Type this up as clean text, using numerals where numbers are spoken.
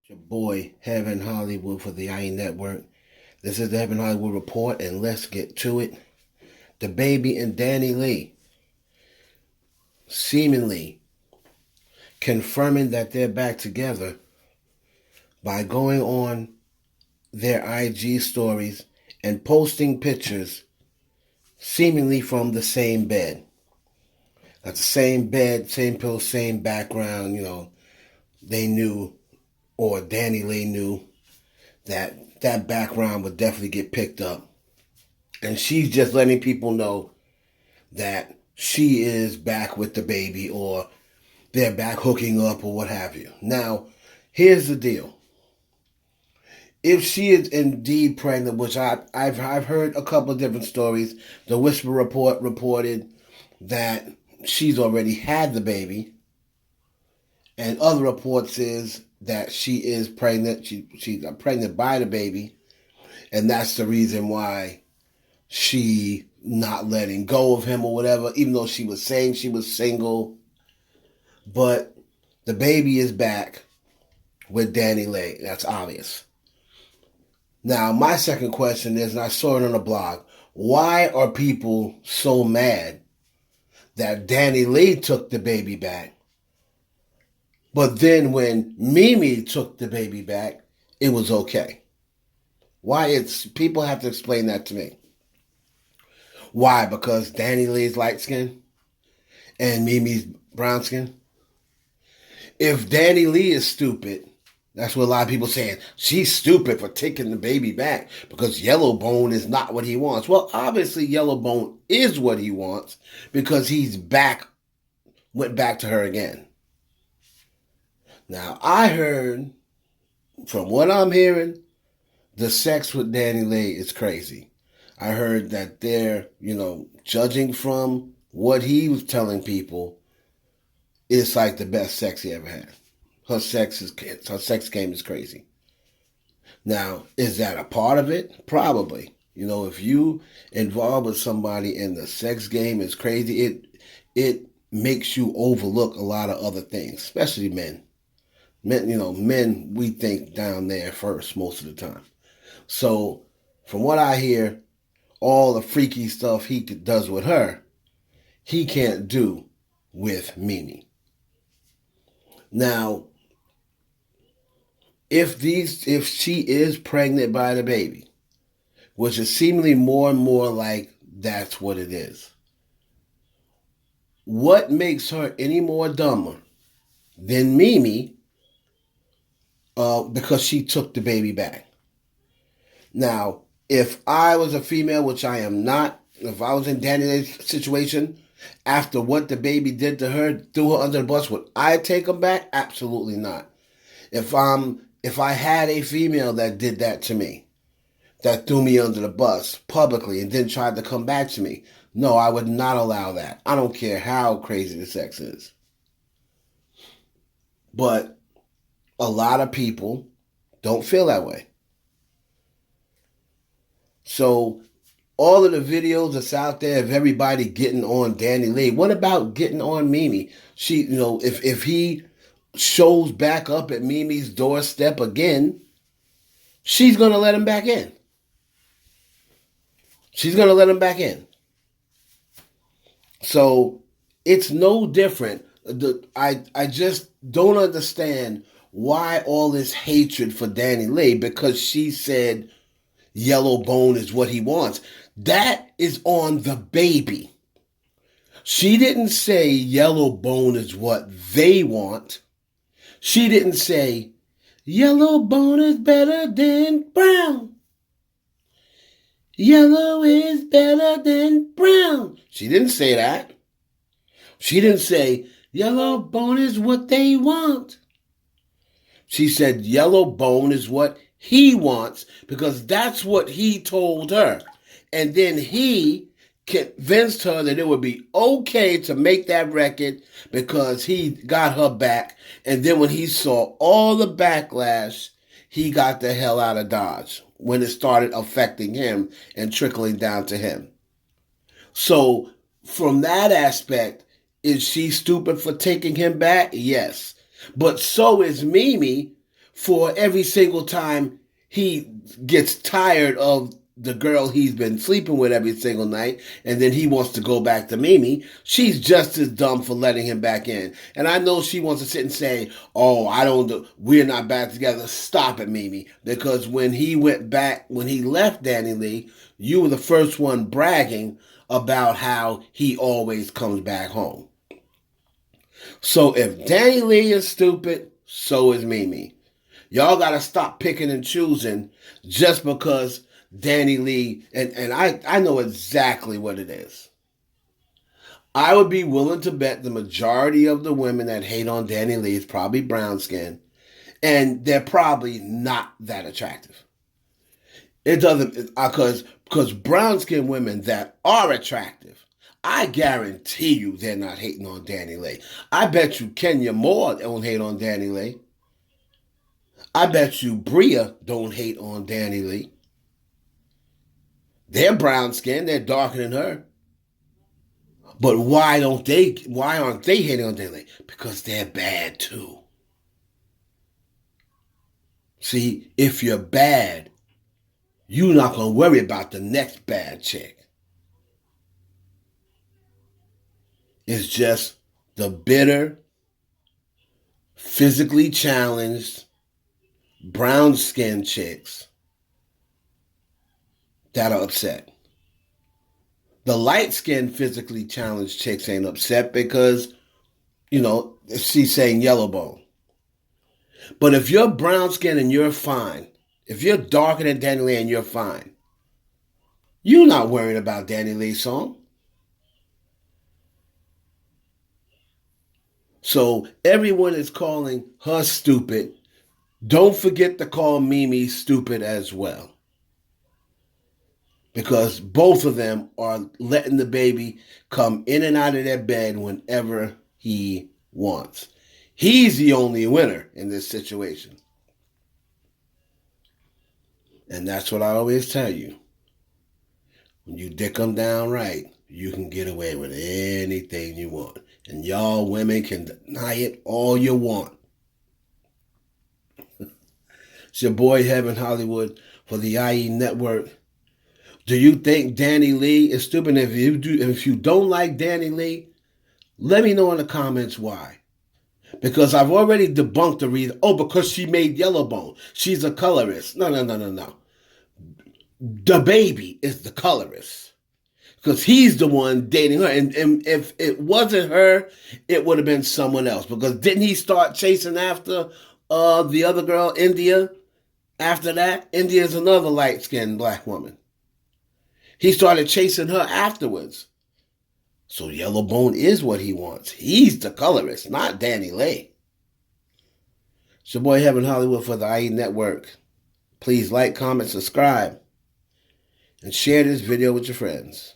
Your boy, Heaven Hollywood for the IE Network. This is the Heaven Hollywood Report, and let's get to it. DaBaby and DaniLeigh seemingly confirming that they're back together by going on their IG stories and posting pictures seemingly from the same bed. That's the same bed, same pillow, same background. They knew, or DaniLeigh knew, that background would definitely get picked up. And she's just letting people know that she is back with DaBaby, or they're back hooking up, or what have you. Now, here's the deal. If she is indeed pregnant, which I've heard a couple of different stories, the Whisper Report reported that she's already had the baby, and other reports is that she is pregnant. She's pregnant by DaBaby, and that's the reason why she not letting go of him or whatever, even though she was saying she was single. But DaBaby is back with DaniLeigh. That's obvious. Now, my second question is, and I saw it on the blog, why are people so mad that DaniLeigh took DaBaby back, but then when Mimi took DaBaby back, it was okay? People have to explain that to me. Why? Because DaniLeigh's light skin and Mimi's brown skin? If DaniLeigh is stupid, that's what a lot of people saying. She's stupid for taking DaBaby back because Yellowbone is not what he wants. Well, obviously Yellowbone is what he wants because went back to her again. Now, I heard, from what I'm hearing, the sex with DaniLeigh is crazy. I heard that they're, judging from what he was telling people, it's like the best sex he ever had. Her sex game is crazy. Now, is that a part of it? Probably. If you involved with somebody and the sex game is crazy, it makes you overlook a lot of other things, especially men. Men, we think down there first most of the time. So, from what I hear, all the freaky stuff he does with her, he can't do with Mimi. Now, if she is pregnant by DaBaby, which is seemingly more and more like that's what it is, what makes her any more dumber than Mimi? Because she took DaBaby back. Now, if I was a female, which I am not, if I was in DaniLeigh's situation, after what DaBaby did to her, threw her under the bus, would I take him back? Absolutely not. If I had a female that did that to me, that threw me under the bus publicly and then tried to come back to me, no, I would not allow that. I don't care how crazy the sex is. But a lot of people don't feel that way. So all of the videos that's out there of everybody getting on DaniLeigh, what about getting on Mimi? She, if he shows back up at Mimi's doorstep again, she's going to let him back in. She's going to let him back in. So it's no different. I just don't understand why all this hatred for DaniLeigh because she said Yellowbone is what he wants. That is on DaBaby. She didn't say Yellowbone is what they want. She didn't say Yellowbone is better than brown. Yellow is better than brown. She didn't say that. She didn't say Yellowbone is what they want. She said Yellowbone is what he wants because that's what he told her. And then he convinced her that it would be okay to make that record because he got her back. And then when he saw all the backlash, he got the hell out of Dodge when it started affecting him and trickling down to him. So from that aspect, is she stupid for taking him back? Yes. But so is Mimi for every single time he gets tired of the girl he's been sleeping with every single night, and then he wants to go back to Mimi. She's just as dumb for letting him back in. And I know she wants to sit and say, "Oh, we're not back together." Stop it, Mimi. Because when he left DaniLeigh, you were the first one bragging about how he always comes back home. So if DaniLeigh is stupid, so is Mimi. Y'all gotta stop picking and choosing just because DaniLeigh, and I know exactly what it is. I would be willing to bet the majority of the women that hate on DaniLeigh is probably brown skin, and they're probably not that attractive. It doesn't, because brown skin women that are attractive, I guarantee you they're not hating on DaniLeigh. I bet you Kenya Moore don't hate on DaniLeigh. I bet you Bria don't hate on DaniLeigh. They're brown skinned, they're darker than her. But why aren't they hating on DaniLeigh? Because they're bad too. See, if you're bad, you're not going to worry about the next bad chick. It's just the bitter, physically challenged, brown-skinned chicks that are upset. The light-skinned, physically challenged chicks ain't upset because, she's saying yellow bone. But if you're brown-skinned and you're fine, if you're darker than DaniLeigh and you're fine, you're not worried about DaniLeigh's song. So everyone is calling her stupid. Don't forget to call Mimi stupid as well. Because both of them are letting the baby come in and out of their bed whenever he wants. He's the only winner in this situation. And that's what I always tell you. When you dick them down right, you can get away with anything you want. And y'all women can deny it all you want. It's your boy Heaven Hollywood for the IE Network. Do you think DaniLeigh is stupid? If you don't like DaniLeigh, let me know in the comments why. Because I've already debunked the reason. Oh, because she made Yellowbone. She's a colorist. No. DaBaby is the colorist. Because he's the one dating her. And if it wasn't her, it would have been someone else. Because didn't he start chasing after the other girl, India? After that, India is another light-skinned black woman. He started chasing her afterwards. So Yellowbone is what he wants. He's the colorist, not DaniLeigh. It's your boy Heaven Hollywood for the IE Network. Please like, comment, subscribe, and share this video with your friends.